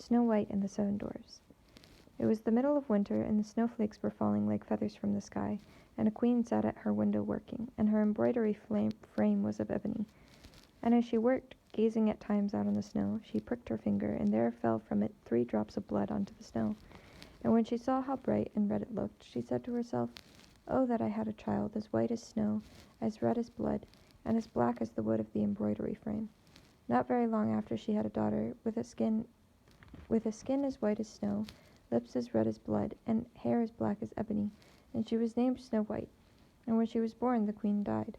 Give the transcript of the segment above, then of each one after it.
Snow White and the Seven Dwarfs. It was the middle of winter, and the snowflakes were falling like feathers from the sky, and a queen sat at her window working, and her embroidery frame was of ebony. And as she worked, gazing at times out on the snow, she pricked her finger, and there fell from it 3 drops of blood onto the snow. And when she saw how bright and red it looked, she said to herself, "Oh, that I had a child as white as snow, as red as blood, and as black as the wood of the embroidery frame." Not very long after she had a daughter, with a skin as white as snow, lips as red as blood, and hair as black as ebony, and she was named Snow White. And when she was born, the queen died.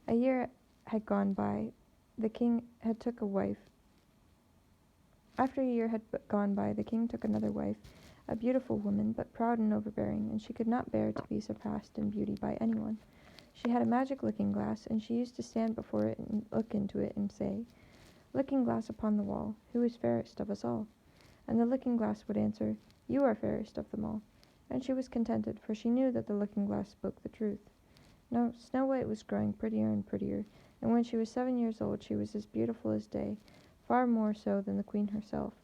A year had gone by. The king had took a wife. After a year had gone by, the king took another wife, a beautiful woman, but proud and overbearing, and she could not bear to be surpassed in beauty by anyone. She had a magic looking-glass, and she used to stand before it and look into it and say, "Looking-glass upon the wall, who is fairest of us all?" And the looking-glass would answer, "You are fairest of them all." And she was contented, for she knew that the looking-glass spoke the truth. Now Snow White was growing prettier and prettier, and when she was 7 years old she was as beautiful as day, far more so than the queen herself.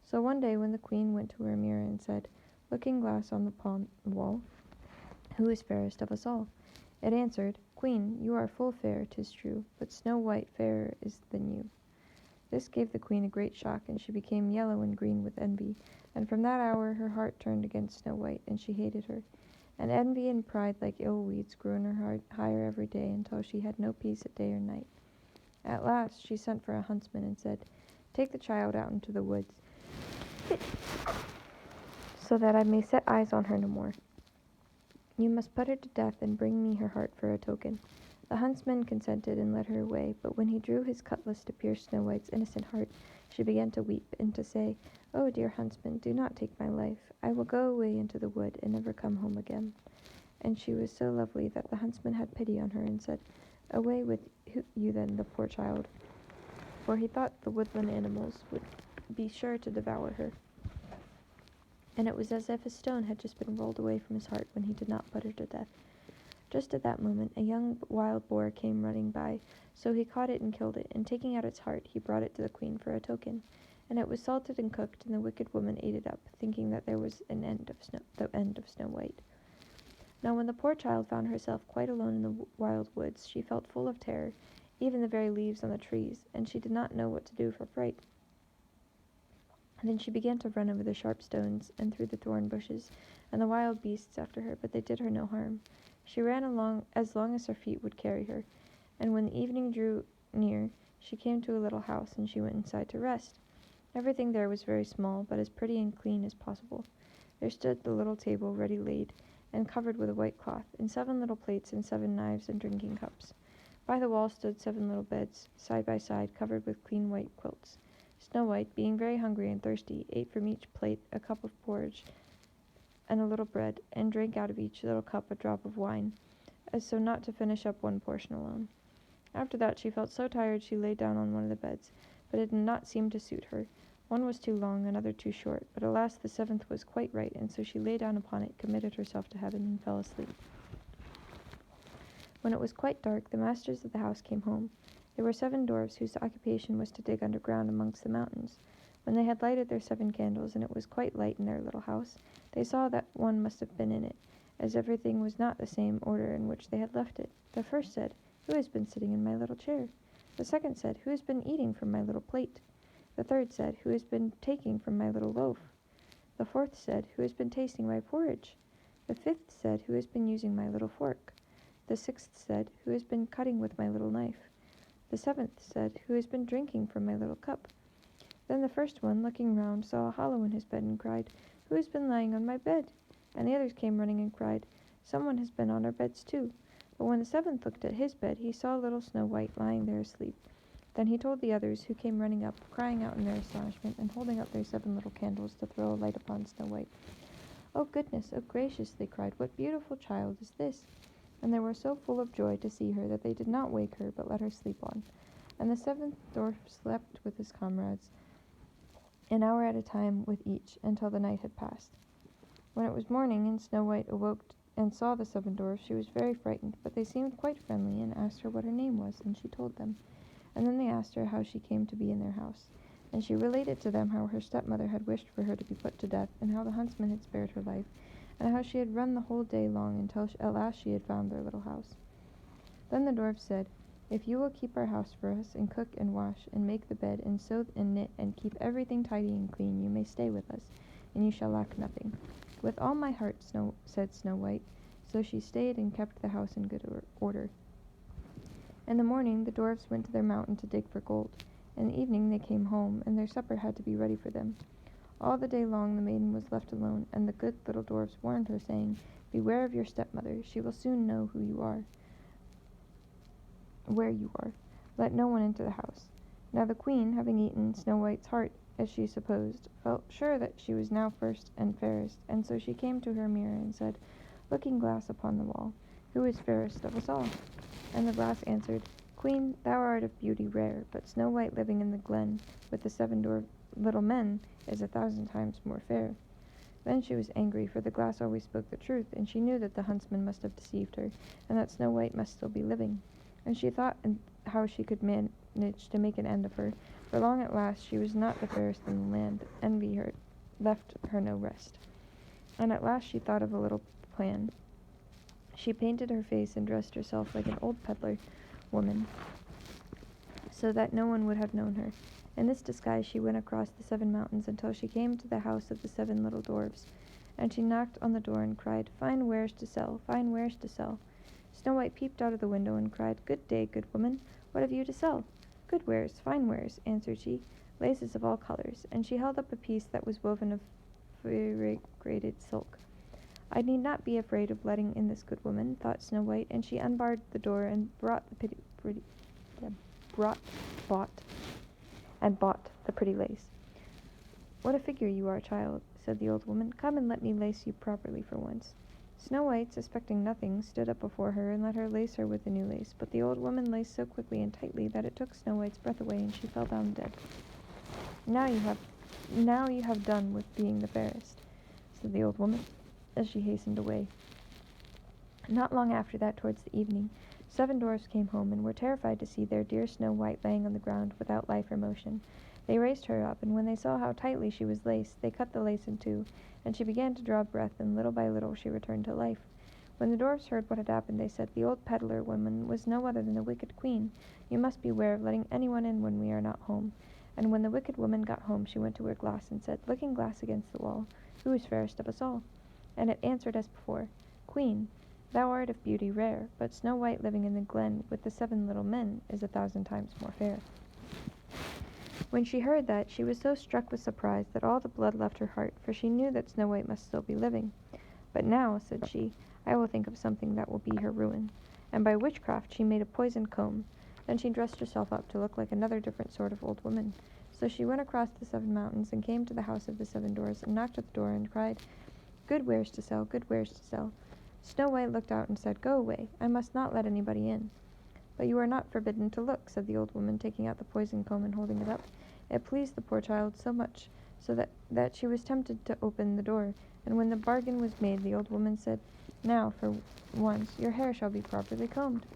So one day when the queen went to her mirror and said, "Looking-glass on the wall, who is fairest of us all?" it answered, "Queen, you are full fair, 'tis true, but Snow White fairer is than you." This gave the queen a great shock, and she became yellow and green with envy, and from that hour her heart turned against Snow White, and she hated her. And envy and pride, like ill weeds, grew in her heart higher every day, until she had no peace at day or night. At last she sent for a huntsman and said, "Take the child out into the woods, so that I may set eyes on her no more. You must put her to death and bring me her heart for a token." The huntsman consented and led her away, but when he drew his cutlass to pierce Snow White's innocent heart, she began to weep and to say, "Oh, dear huntsman, do not take my life. I will go away into the wood and never come home again." And she was so lovely that the huntsman had pity on her and said, "Away with you then, the poor child," for he thought the woodland animals would be sure to devour her. And it was as if a stone had just been rolled away from his heart when he did not put her to death. Just at that moment, a young wild boar came running by, so he caught it and killed it, and taking out its heart, he brought it to the queen for a token. And it was salted and cooked, and the wicked woman ate it up, thinking that there was the end of Snow White. Now when the poor child found herself quite alone in the wild woods, she felt full of terror, even the very leaves on the trees, and she did not know what to do for fright. And then she began to run over the sharp stones and through the thorn bushes, and the wild beasts after her, but they did her no harm. She ran along as long as her feet would carry her, and when the evening drew near, she came to a little house, and she went inside to rest. Everything there was very small, but as pretty and clean as possible. There stood the little table ready laid, and covered with a white cloth, and 7 little plates and 7 knives and drinking cups. By the wall stood 7 little beds, side by side, covered with clean white quilts. Snow White, being very hungry and thirsty, ate from each plate a cup of porridge and a little bread, and drank out of each little cup a drop of wine, as so not to finish up one portion alone. After that she felt so tired she lay down on one of the beds, but it did not seem to suit her. One was too long, another too short, but alas, the 7th was quite right, and so she lay down upon it, committed herself to heaven, and fell asleep. When it was quite dark, the masters of the house came home. There were 7 dwarfs whose occupation was to dig underground amongst the mountains. When they had lighted their 7 candles, and it was quite light in their little house, they saw that one must have been in it, as everything was not the same order in which they had left it. The first said, "Who has been sitting in my little chair?" The second said, "Who has been eating from my little plate?" The third said, "Who has been taking from my little loaf?" The fourth said, "Who has been tasting my porridge?" The fifth said, "Who has been using my little fork?" The sixth said, "Who has been cutting with my little knife?" The 7th said, "Who has been drinking from my little cup?" Then the first one, looking round, saw a hollow in his bed, and cried, "Who has been lying on my bed?" And the others came running and cried, "Someone has been on our beds too." But when the 7th looked at his bed, he saw little Snow White lying there asleep. Then he told the others, who came running up, crying out in their astonishment, and holding up their 7 little candles to throw a light upon Snow White. "Oh goodness, oh gracious," they cried, "what beautiful child is this?" And they were so full of joy to see her that they did not wake her, but let her sleep on. And the 7th dwarf slept with his comrades, an hour at a time with each, until the night had passed. When it was morning, and Snow White awoke and saw the 7 dwarfs, she was very frightened, but they seemed quite friendly, and asked her what her name was, and she told them. And then they asked her how she came to be in their house. And she related to them how her stepmother had wished for her to be put to death, and how the huntsman had spared her life, and how she had run the whole day long until at last she had found their little house. Then the dwarfs said, "If you will keep our house for us, and cook and wash, and make the bed, and sew and knit, and keep everything tidy and clean, you may stay with us, and you shall lack nothing." "With all my heart," said Snow White. So she stayed and kept the house in good order. In the morning the dwarfs went to their mountain to dig for gold. In the evening they came home, and their supper had to be ready for them. All the day long the maiden was left alone, and the good little dwarfs warned her, saying, "Beware of your stepmother. She will soon know who you are, where you are. Let no one into the house." Now the queen, having eaten Snow White's heart, as she supposed, felt sure that she was now first and fairest, and so she came to her mirror and said, "Looking glass upon the wall, who is fairest of us all?" And the glass answered, "Queen, thou art of beauty rare, but Snow White living in the glen with the 7 little men is 1,000 times more fair." Then she was angry, for the glass always spoke the truth, and she knew that the huntsman must have deceived her, and that Snow White must still be living. And she thought how she could manage to make an end of her, for long at last she was not the fairest in the land. Envy her left her no rest. And at last she thought of a little plan. She painted her face and dressed herself like an old peddler woman, so that no one would have known her. In this disguise she went across the 7 mountains until she came to the house of the 7 little dwarfs, and she knocked on the door and cried, "Fine wares to sell, fine wares to sell." Snow White peeped out of the window and cried, "Good day, good woman, what have you to sell?" "Good wares, fine wares," answered she, "laces of all colors," and she held up a piece that was woven of variegated silk. "I need not be afraid of letting in this good woman," thought Snow White, and she unbarred the door and bought the pretty lace. "What a figure you are, child," said the old woman. "Come and let me lace you properly for once." Snow White, suspecting nothing, stood up before her and let her lace her with the new lace, but the old woman laced so quickly and tightly that it took Snow White's breath away, and she fell down dead. Now you have done with being the fairest," said the old woman, as she hastened away. Not long after that, towards the evening, 7 dwarfs came home, and were terrified to see their dear Snow White laying on the ground without life or motion. They raised her up, and when they saw how tightly she was laced, they cut the lace in two, and she began to draw breath, and little by little she returned to life. When the dwarfs heard what had happened, they said, "The old peddler woman was no other than the wicked queen. You must beware of letting anyone in when we are not home." And when the wicked woman got home, she went to her glass and said, "Looking glass against the wall, who is fairest of us all?" And it answered as before, "Queen, thou art of beauty rare, but Snow White living in the glen with the 7 little men is 1,000 times more fair." When she heard that, she was so struck with surprise that all the blood left her heart, for she knew that Snow White must still be living. "But now," said she, "I will think of something that will be her ruin." And by witchcraft she made a poisoned comb. Then she dressed herself up to look like another different sort of old woman. So she went across the 7 mountains and came to the house of the 7 dwarfs and knocked at the door and cried, "Good wares to sell, good wares to sell." Snow White looked out and said, "Go away, I must not let anybody in." "But you are not forbidden to look," said the old woman, taking out the poisoned comb and holding it up. It pleased the poor child so much that she was tempted to open the door, and when the bargain was made, the old woman said, "Now, for once, your hair shall be properly combed."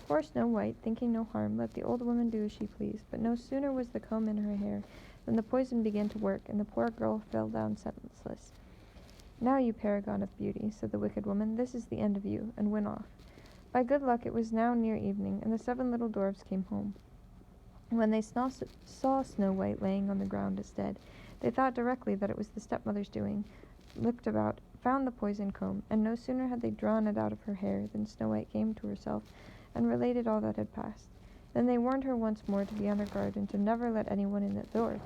Poor Snow White, thinking no harm, let the old woman do as she pleased, but no sooner was the comb in her hair than the poison began to work, and the poor girl fell down senseless. "Now, you paragon of beauty," said the wicked woman, "this is the end of you," and went off. By good luck it was now near evening, and the 7 little dwarfs came home. When they saw Snow White laying on the ground as dead, they thought directly that it was the stepmother's doing, looked about, found the poisoned comb, and no sooner had they drawn it out of her hair than Snow White came to herself and related all that had passed. Then they warned her once more to be on her guard and to never let anyone in at the door.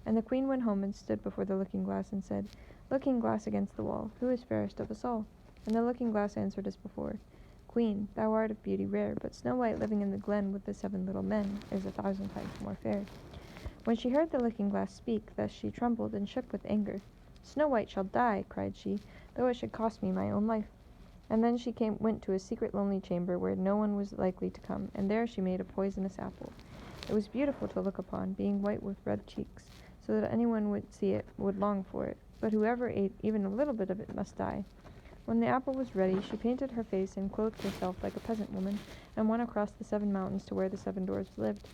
And the queen went home and stood before the looking-glass and said, "Looking glass against the wall, who is fairest of us all?" And the looking-glass answered as before, "Queen, thou art of beauty rare, but Snow White living in the glen with the 7 little men is 1,000 times more fair." When she heard the looking-glass speak thus, she trembled and shook with anger. "Snow White shall die," cried she, "though it should cost me my own life." And then she went to a secret lonely chamber where no one was likely to come, and there she made a poisonous apple. It was beautiful to look upon, being white with red cheeks, so that anyone would see it would long for it, but whoever ate even a little bit of it must die. When the apple was ready, she painted her face and clothed herself like a peasant woman, and went across the 7 mountains to where the 7 dwarfs lived.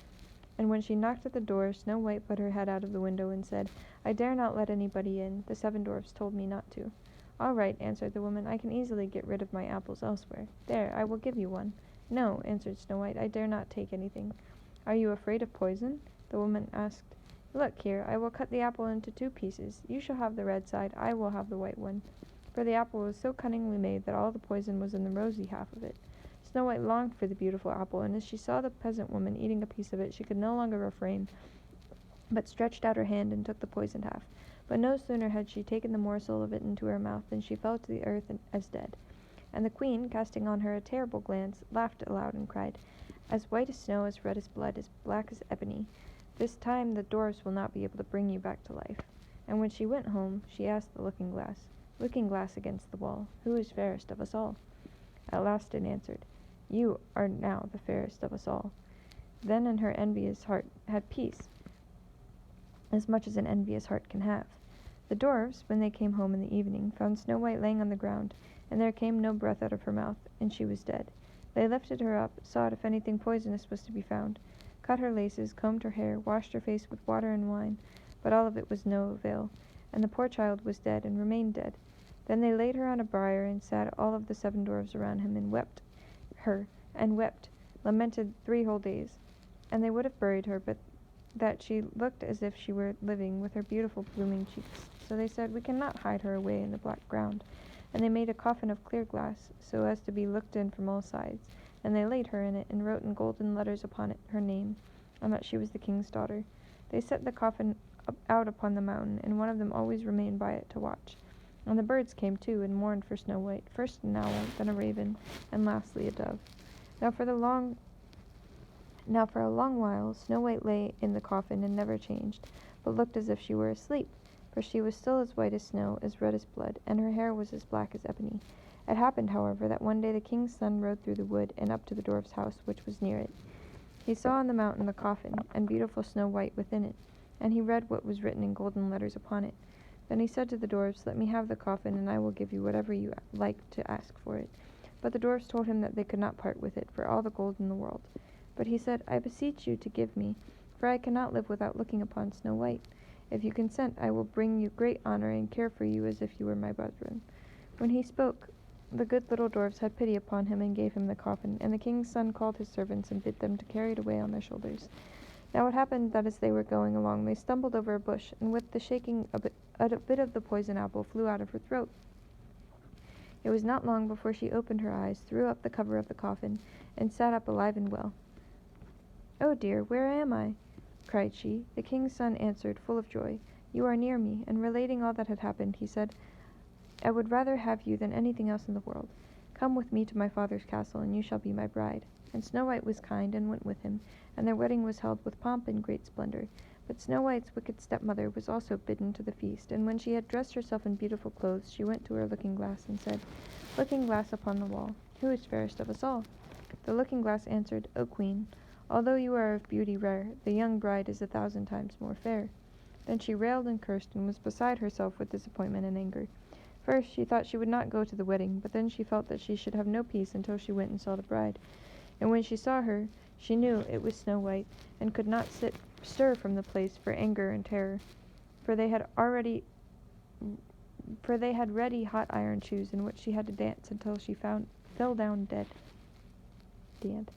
And when she knocked at the door, Snow White put her head out of the window and said, "I dare not let anybody in. The 7 dwarfs told me not to." "All right," answered the woman. "I can easily get rid of my apples elsewhere. There, I will give you one." "No," answered Snow White, "I dare not take anything." "Are you afraid of poison?" the woman asked. "Look here, I will cut the apple into 2 pieces. You shall have the red side, I will have the white one." For the apple was so cunningly made that all the poison was in the rosy half of it. Snow White longed for the beautiful apple, and as she saw the peasant woman eating a piece of it, she could no longer refrain, but stretched out her hand and took the poisoned half. But no sooner had she taken the morsel of it into her mouth than she fell to the earth as dead. And the queen, casting on her a terrible glance, laughed aloud and cried, "As white as snow, as red as blood, as black as ebony. This time the dwarfs will not be able to bring you back to life." And when she went home, she asked the looking-glass, "Looking glass against the wall, who is fairest of us all?" At last it answered, "You are now the fairest of us all." Then in her envious heart had peace, as much as an envious heart can have. The dwarfs, when they came home in the evening, found Snow White laying on the ground, and there came no breath out of her mouth, and she was dead. They lifted her up, sought if anything poisonous was to be found, cut her laces, combed her hair, washed her face with water and wine, but all of it was no avail, and the poor child was dead and remained dead. Then they laid her on a bier, and sat all of the 7 dwarfs around him, and wept, lamented 3 whole days. And they would have buried her, but that she looked as if she were living, with her beautiful blooming cheeks. So they said, "We cannot hide her away in the black ground." And they made a coffin of clear glass, so as to be looked in from all sides, and they laid her in it, and wrote in golden letters upon it her name, and that she was the king's daughter. They set the coffin out upon the mountain, and one of them always remained by it to watch. And the birds came too, and mourned for Snow White, first an owl, then a raven, and lastly a dove. Now for a long while Snow White lay in the coffin and never changed, but looked as if she were asleep, for she was still as white as snow, as red as blood, and her hair was as black as ebony. It happened, however, that one day the king's son rode through the wood and up to the dwarf's house, which was near it. He saw on the mountain the coffin, and beautiful Snow White within it, and he read what was written in golden letters upon it. Then he said to the dwarfs, "Let me have the coffin, and I will give you whatever you like to ask for it." But the dwarfs told him that they could not part with it for all the gold in the world. But he said, "I beseech you to give me, for I cannot live without looking upon Snow White. If you consent, I will bring you great honor and care for you as if you were my brethren." When he spoke, the good little dwarfs had pity upon him and gave him the coffin, and the king's son called his servants and bid them to carry it away on their shoulders. Now it happened that as they were going along they stumbled over a bush, and with the shaking a bit of the poison apple flew out of her throat. It was not long before she opened her eyes, threw up the cover of the coffin, and sat up alive and well. "Oh dear, where am I?" cried she. The king's son answered, full of joy, "You are near me," and relating all that had happened, he said, "I would rather have you than anything else in the world. Come with me to my father's castle, and you shall be my bride." And Snow White was kind, and went with him, and their wedding was held with pomp and great splendor. But Snow White's wicked stepmother was also bidden to the feast, and when she had dressed herself in beautiful clothes, she went to her looking-glass and said, "Looking glass upon the wall, who is fairest of us all?" The looking-glass answered, "O queen, although you are of beauty rare, the young bride is 1,000 times more fair." Then she railed and cursed, and was beside herself with disappointment and anger. First she thought she would not go to the wedding, but then she felt that she should have no peace until she went and saw the bride. And when she saw her, she knew it was Snow White, and could not stir from the place for anger and terror, for they had ready hot iron shoes in which she had to dance until she fell down dead. The end.